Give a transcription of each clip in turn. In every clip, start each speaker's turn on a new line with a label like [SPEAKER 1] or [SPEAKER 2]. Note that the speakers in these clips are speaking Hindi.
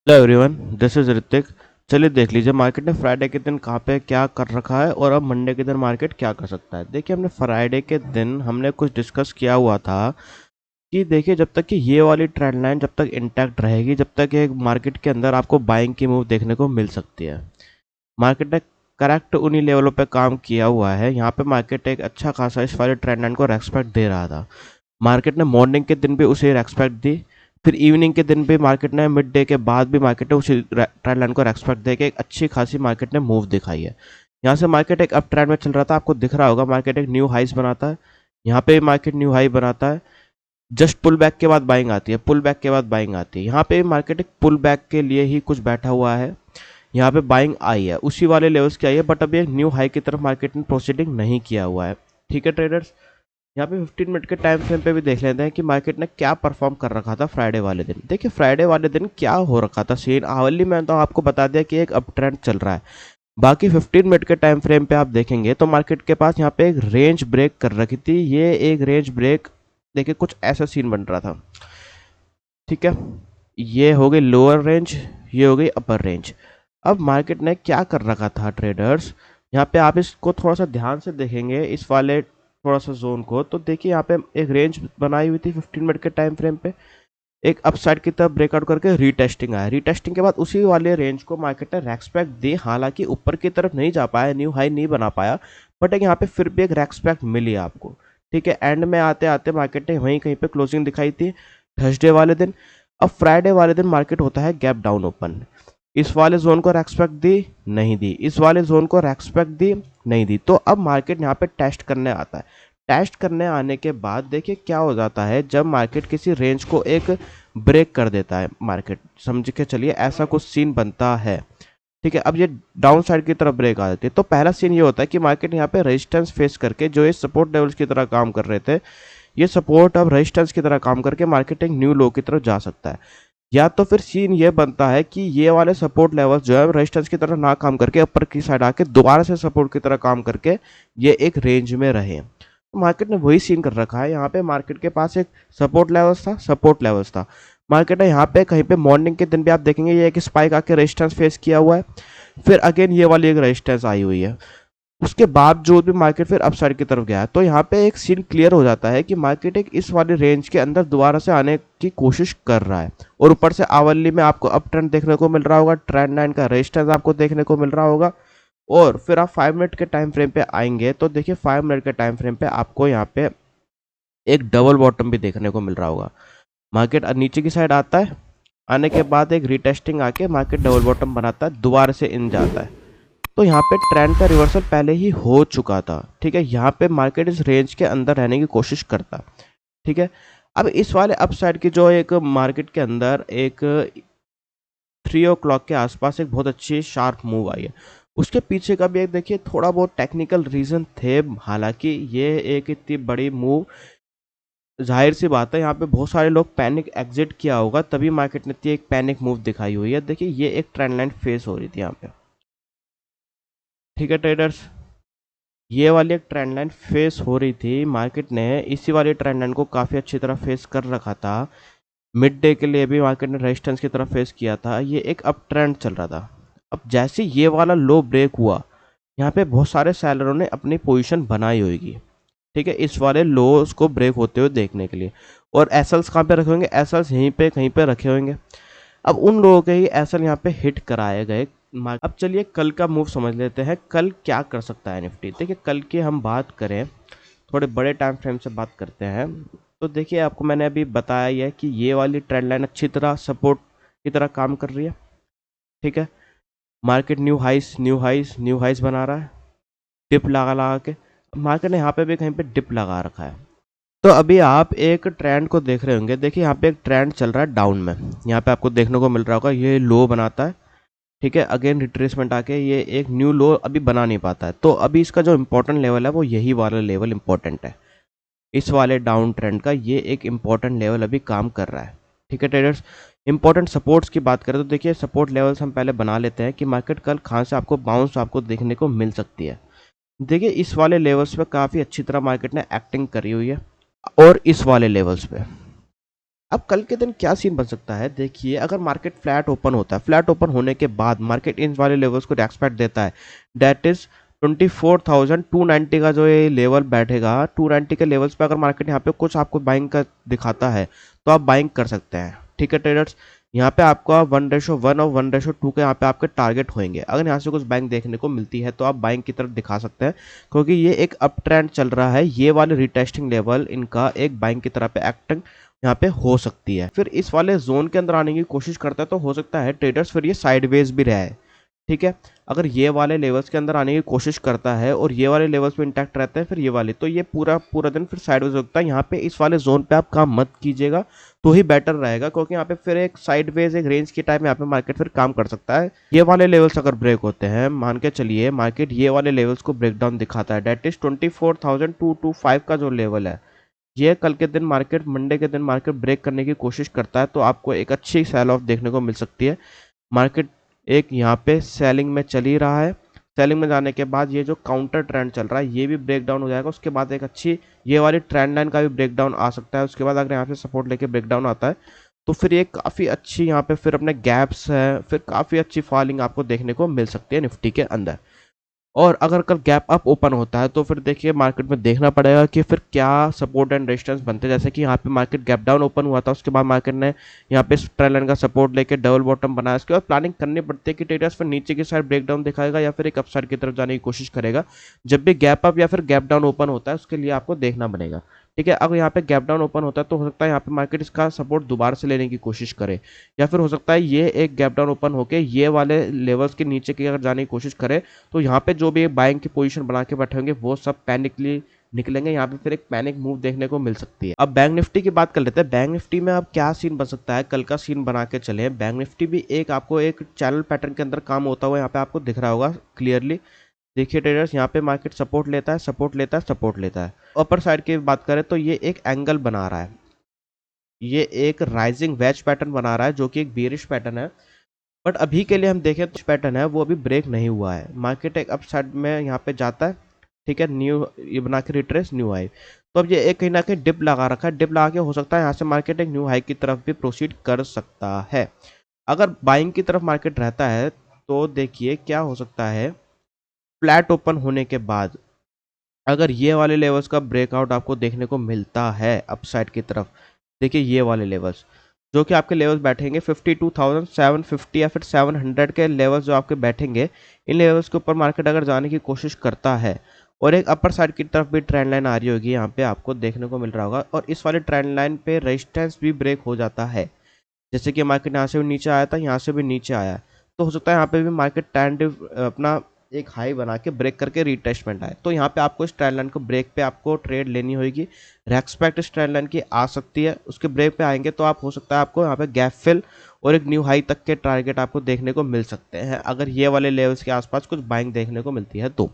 [SPEAKER 1] Hello everyone, this is Hrithik. चलिए देख लीजिए मार्केट ने फ्राइडे के दिन कहाँ पे क्या कर रखा है और अब मंडे के दिन मार्केट क्या कर सकता है। देखिए हमने फ्राइडे के दिन हमने कुछ डिस्कस किया हुआ था कि देखिए जब तक कि ये वाली ट्रेंड लाइन जब तक इंटैक्ट रहेगी, जब तक एक मार्केट के अंदर आपको बाइंग की मूव देखने को मिल सकती है। मार्केट ने करेक्ट उन्हीं लेवलों पे काम किया हुआ है। यहाँ पे मार्केट एक अच्छा खासा इस वाले ट्रेंड लाइन को रेस्पेक्ट दे रहा था। मार्केट ने मॉर्निंग के दिन भी उसे रेस्पेक्ट दी, फिर इवनिंग के दिन भी मार्केट ने मिड डे के बाद भी मार्केट ने उसी ट्रेंड लाइन को रेस्पेक्ट दे के एक अच्छी खासी मार्केट ने मूव दिखाई है। यहाँ से मार्केट एक अप ट्रेंड में चल रहा था, आपको दिख रहा होगा मार्केट एक न्यू हाइस बनाता है। यहाँ पे मार्केट न्यू हाई बनाता है, जस्ट पुल बैक के बाद बाइंग आती है, पुल बैक के बाद बाइंग आती है। यहाँ पे मार्केट एक पुल बैक के लिए ही कुछ बैठा हुआ है। यहाँ पे बाइंग आई है, उसी वाले लेवल्स की आई है, बट अभी एक न्यू हाई की तरफ मार्केट ने प्रोसीडिंग नहीं किया हुआ है। ठीक है ट्रेडर्स, यहाँ पे 15 मिनट के टाइम फ्रेम पे भी देख लेते हैं कि मार्केट ने क्या परफॉर्म कर रखा था फ्राइडे वाले दिन। देखिए फ्राइडे वाले दिन क्या हो रखा था सीन आवली में, तो आपको बता दिया कि एक अप ट्रेंड चल रहा है। बाकी 15 मिनट के टाइम फ्रेम पे आप देखेंगे तो मार्केट के पास यहाँ पे एक रेंज ब्रेक कर रखी थी। ये एक रेंज ब्रेक देखिए कुछ ऐसा सीन बन रहा था। ठीक है, ये हो गई लोअर रेंज, ये हो गई अपर रेंज। अब मार्केट ने क्या कर रखा था ट्रेडर्स, यहाँ पे आप इसको थोड़ा सा ध्यान से देखेंगे इस वाले थोड़ा सा जोन को, तो देखिए यहाँ पे एक रेंज बनाई हुई थी 15 मिनट के टाइम फ्रेम पे। एक अपसाइड की तरफ ब्रेकआउट करके रीटेस्टिंग आया, रीटेस्टिंग के बाद उसी वाले रेंज को मार्केट ने रेस्पेक्ट दी। हालांकि ऊपर की तरफ नहीं जा पाया, न्यू हाई नहीं बना पाया, बट एक यहाँ पे फिर भी एक रेस्पेक्ट मिली आपको। ठीक है, एंड में आते आते मार्केट ने वहीं कहीं पे क्लोजिंग दिखाई थी थर्सडे वाले दिन। अब फ्राइडे वाले दिन मार्केट होता है गैप डाउन ओपन। इस वाले जोन को रेस्पेक्ट दी, नहीं दी, इस वाले जोन को रेस्पेक्ट दी, नहीं दी। तो अब मार्केट यहाँ पे टेस्ट करने आता है। टेस्ट करने आने के बाद देखिए क्या हो जाता है, जब मार्केट किसी रेंज को एक ब्रेक कर देता है, मार्केट समझ के चलिए ऐसा कुछ सीन बनता है। ठीक है, अब ये डाउन साइड की तरफ ब्रेक आ जाती है, तो पहला सीन ये होता है कि मार्केट यहाँ पे रेजिस्टेंस फेस करके जो ये सपोर्ट लेवल्स की तरह काम कर रहे थे, ये सपोर्ट अब रेजिस्टेंस की तरह काम करके मार्केट एक न्यू लो की तरफ जा सकता है। या तो फिर सीन ये बनता है कि ये वाले सपोर्ट लेवल्स जो है रेजिस्टेंस की तरह ना काम करके ऊपर की साइड आके दोबारा से सपोर्ट की तरह काम करके ये एक रेंज में रहे। तो मार्केट ने वही सीन कर रखा है। यहाँ पे मार्केट के पास एक सपोर्ट लेवल्स था, सपोर्ट लेवल्स था। मार्केट ने यहाँ पे कहीं पे मॉर्निंग के दिन भी आप देखेंगे ये एक स्पाइक आके रेजिस्टेंस फेस किया हुआ है, फिर अगेन ये वाली एक रेजिस्टेंस आई हुई है। उसके बावजूद भी मार्केट फिर अपसाइड की तरफ गया है। तो यहाँ पे एक सीन क्लियर हो जाता है कि मार्केट एक इस वाले रेंज के अंदर दोबारा से आने की कोशिश कर रहा है। और ऊपर से आवरली में आपको अप ट्रेंड देखने को मिल रहा होगा, ट्रेंड लाइन का रेजिस्टेंस आपको देखने को मिल रहा होगा। और फिर आप 5 मिनट के टाइम फ्रेम पे आएंगे तो देखिए 5 मिनट के टाइम फ्रेम पे आपको यहाँ पे एक डबल बॉटम भी देखने को मिल रहा होगा। मार्केट नीचे की साइड आता है, आने के बाद एक रिटेस्टिंग आके मार्केट डबल बॉटम बनाता है, दोबारा से इन जाता है। तो यहाँ पे ट्रेंड का रिवर्सल पहले ही हो चुका था। ठीक है, यहाँ पे मार्केट इस रेंज के अंदर रहने की कोशिश करता। ठीक है, अब इस वाले अपसाइड की जो एक मार्केट के अंदर एक 3 o'clock के आसपास एक बहुत अच्छी शार्प मूव आई है, उसके पीछे का भी एक देखिए थोड़ा बहुत टेक्निकल रीजन थे। हालांकि ये एक इतनी बड़ी मूव, जाहिर सी बात है यहाँ पे बहुत सारे लोग पैनिक एग्जिट किया होगा, तभी मार्केट ने इतनी एक पैनिक मूव दिखाई हुई है। देखिए ये एक ट्रेंड लाइन फेस हो रही थी यहाँ पे। ठीक है ट्रेडर्स, ये वाली एक ट्रेंड लाइन फेस हो रही थी, मार्केट ने इसी वाली ट्रेंड लाइन को काफ़ी अच्छी तरह फेस कर रखा था। मिड डे के लिए भी मार्केट ने रेजिस्टेंस की तरफ फेस किया था, ये एक अप ट्रेंड चल रहा था। अब जैसे ये वाला लो ब्रेक हुआ, यहाँ पे बहुत सारे सेलरों ने अपनी पोजीशन बनाई होगी। ठीक है, इस वाले लोस को ब्रेक होते हुए देखने के लिए। और एसएल्स कहाँ पे रखे होंगे, एसएल्स यहीं पे कहीं पे रखे होंगे। अब उन लोगों के ही एसएल यहाँ पे हिट कराए गए। अब चलिए कल का मूव समझ लेते हैं, कल क्या कर सकता है निफ्टी। देखिए कल की हम बात करें, थोड़े बड़े टाइम फ्रेम से बात करते हैं, तो देखिए आपको मैंने अभी बताया ही है कि ये वाली ट्रेंड लाइन अच्छी तरह सपोर्ट की तरह काम कर रही है। ठीक है, मार्केट न्यू हाइस न्यू हाइस न्यू हाइस बना रहा है, डिप लगा लगा के। मार्केट ने यहाँ पे भी कहीं पे डिप लगा रखा है। तो अभी आप एक ट्रेंड को देख रहे होंगे, देखिए यहाँ पे एक ट्रेंड चल रहा है डाउन में, यहाँ पे आपको देखने को मिल रहा होगा ये लो बनाता है। ठीक है, अगेन रिट्रेसमेंट आके ये एक न्यू लो अभी बना नहीं पाता है। तो अभी इसका जो इंपॉर्टेंट लेवल है वो यही वाला लेवल इंपॉर्टेंट है। इस वाले डाउन ट्रेंड का ये एक इंपॉर्टेंट लेवल अभी काम कर रहा है। ठीक है ट्रेडर्स, इंपॉर्टेंट सपोर्ट्स की बात करें तो देखिए सपोर्ट लेवल्स हम पहले बना लेते हैं कि मार्केट कल कहाँ से आपको बाउंस आपको देखने को मिल सकती है। देखिए इस वाले लेवल्स पे काफ़ी अच्छी तरह मार्केट ने एक्टिंग करी हुई है, और इस वाले लेवल्स पे अब कल के दिन क्या सीन बन सकता है, देखिए अगर मार्केट फ्लैट ओपन होता है, फ्लैट ओपन होने के बाद मार्केट इन वाले लेवल्स को रेस्पेक्ट देता है, दैट इज 24,290 का जो ये लेवल बैठेगा, 290 के लेवल्स पे अगर मार्केट यहाँ पे कुछ आपको बाइंग का दिखाता है तो आप बाइंग कर सकते हैं। ठीक है ट्रेडर्स, यहाँ पे आपका 1:1 और 1:2 के यहाँ पे आपके टारगेट होंगे। अगर यहाँ से कुछ बाइंग देखने को मिलती है तो आप बाइंग की तरफ दिखा सकते हैं, क्योंकि ये एक अप ट्रेंड चल रहा है। ये वाले रिटेस्टिंग लेवल इनका एक बाइंग की तरफ एक्टिंग यहाँ पे हो सकती है। फिर इस वाले जोन के अंदर आने की कोशिश करता है तो हो सकता है ट्रेडर्स फिर ये साइडवेज भी रहा है। ठीक है, अगर ये वाले लेवल्स के अंदर आने की कोशिश करता है और ये वाले लेवल्स पे इंटैक्ट रहते हैं फिर ये वाले, तो ये पूरा पूरा दिन फिर साइडवेज होता है। यहाँ पे इस वाले जोन पे आप काम मत कीजिएगा तो ही बेटर रहेगा, क्योंकि यहाँ पे फिर एक साइडवेज एक रेंज के टाइम यहाँ पे मार्केट फिर काम कर सकता है। ये वाले लेवल्स अगर ब्रेक होते हैं, मान के चलिए मार्केट ये वाले लेवल्स को ब्रेक डाउन दिखाता है, डेट इज 24,225 का जो लेवल है, ये कल के दिन मार्केट मंडे के दिन मार्केट ब्रेक करने की कोशिश करता है तो आपको एक अच्छी सेल ऑफ देखने को मिल सकती है। मार्केट एक यहाँ पे सेलिंग में चल ही रहा है, सेलिंग में जाने के बाद ये जो काउंटर ट्रेंड चल रहा है ये भी ब्रेक डाउन हो जाएगा। उसके बाद एक अच्छी ये वाली ट्रेंड लाइन का भी ब्रेक डाउन आ सकता है। उसके बाद अगर यहाँ पे सपोर्ट लेके ब्रेक डाउन आता है तो फिर ये काफ़ी अच्छी यहाँ पे फिर अपने गैप्स है, फिर काफ़ी अच्छी फॉलिंग आपको देखने को मिल सकती है निफ्टी के अंदर। और अगर कल गैप अप ओपन होता है तो फिर देखिए मार्केट में देखना पड़ेगा कि फिर क्या सपोर्ट एंड रेजिस्टेंस बनते हैं। जैसे कि यहाँ पे मार्केट गैप डाउन ओपन हुआ था, उसके बाद मार्केट ने यहाँ पे ट्रेंड लाइन का सपोर्ट लेके डबल बॉटम बनाया। उसके बाद प्लानिंग करनी पड़ती है कि ट्रेडर्स फिर नीचे की साइड ब्रेक डाउन दिखाएगा या फिर एक अपसाइड की तरफ जाने की कोशिश करेगा। जब भी गैप अप या फिर गैप डाउन ओपन होता है उसके लिए आपको देखना बनेगा। ठीक है, अगर यहाँ पे गैप डाउन ओपन होता है तो हो सकता है यहाँ पे मार्केट इसका सपोर्ट दोबारा से लेने की कोशिश करे, या फिर हो सकता है ये एक गैप डाउन ओपन होके ये वाले लेवल्स के नीचे की अगर जाने की कोशिश करे तो यहाँ पे जो भी बाइंग की पोजीशन बना के बैठे होंगे वो सब पैनिकली निकलेंगे। यहाँ पे फिर एक पैनिक मूव देखने को मिल सकती है। अब बैंक निफ्टी की बात कर लेते हैं। बैंक निफ्टी में अब क्या सीन बन सकता है, कल का सीन बना के चले। बैंक निफ्टी भी एक आपको एक चैनल पैटर्न के अंदर काम होता हुआ यहाँ पे आपको दिख रहा होगा क्लियरली। देखिए ट्रेडर्स, यहाँ पे मार्केट सपोर्ट लेता है, सपोर्ट लेता है, सपोर्ट लेता है। अपर साइड की बात करें तो ये एक एंगल बना रहा है, ये एक राइजिंग वेज पैटर्न बना रहा है जो कि एक बेरिश पैटर्न है। बट अभी के लिए हम देखें तो पैटर्न है वो अभी ब्रेक नहीं हुआ है। मार्केट एक अप साइड में यहाँ पे जाता है, ठीक है, न्यू ये बना के रिट्रेस न्यू हाई। तो अब ये एक कहीं ना कहीं डिप लगा रखा है, डिप लगा के हो सकता है यहाँ से मार्केट एक न्यू हाई की तरफ भी प्रोसीड कर सकता है। अगर बाइंग की तरफ मार्केट रहता है तो देखिए क्या हो सकता है, फ्लैट ओपन होने के बाद अगर ये वाले लेवल्स का ब्रेकआउट आपको देखने को मिलता है अपसाइड की तरफ, देखिए ये वाले लेवल्स जो कि आपके लेवल्स बैठेंगे 52,750 या फिर 700 के लेवल्स जो आपके बैठेंगे, इन लेवल्स के ऊपर मार्केट अगर जाने की कोशिश करता है और एक अपर साइड की तरफ भी ट्रेंड लाइन आ रही होगी यहाँ पे आपको देखने को मिल रहा होगा, और इस वाले ट्रेंड लाइन पे रेजिस्टेंस भी ब्रेक हो जाता है। जैसे कि मार्केट यहाँ से भी नीचे आया था, यहाँ से भी नीचे आया, तो हो सकता है यहाँ पे भी मार्केट ट्रेंड अपना एक हाई बना के ब्रेक करके रिटेस्टमेंट आए, तो यहाँ पे आपको इस ट्रेंड लाइन को ब्रेक पे आपको ट्रेड लेनी होगी। रेस्पेक्ट इस ट्रेंड लाइन की आ सकती है, उसके ब्रेक पे आएंगे तो आप हो सकता है आपको यहाँ पे गैप फिल और एक न्यू हाई तक के टारगेट आपको देखने को मिल सकते हैं अगर ये वाले लेवल्स के आसपास कुछ बाइंग देखने को मिलती है तो।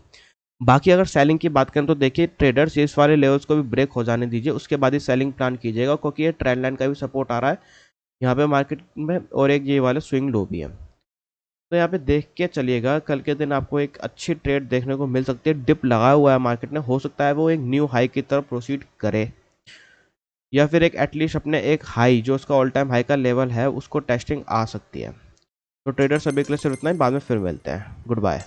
[SPEAKER 1] बाकी अगर सेलिंग की बात करें तो देखिए ट्रेडर्स इस वाले लेवल्स को भी ब्रेक हो जाने दीजिए, उसके बाद ही सेलिंग प्लान कीजिएगा, क्योंकि ये ट्रेंड लाइन का भी सपोर्ट आ रहा है यहाँ पे मार्केट में और एक ये वाला स्विंग लो भी है। तो यहाँ पे देख के चलिएगा, कल के दिन आपको एक अच्छी ट्रेड देखने को मिल सकती है। डिप लगा हुआ है मार्केट ने, हो सकता है वो एक न्यू हाई की तरफ प्रोसीड करे या फिर एक एटलीस्ट अपने एक हाई जो उसका ऑल टाइम हाई का लेवल है उसको टेस्टिंग आ सकती है। तो ट्रेडर्स अभी के लिए सिर्फ इतना ही, बाद में फिर मिलते हैं। Good bye.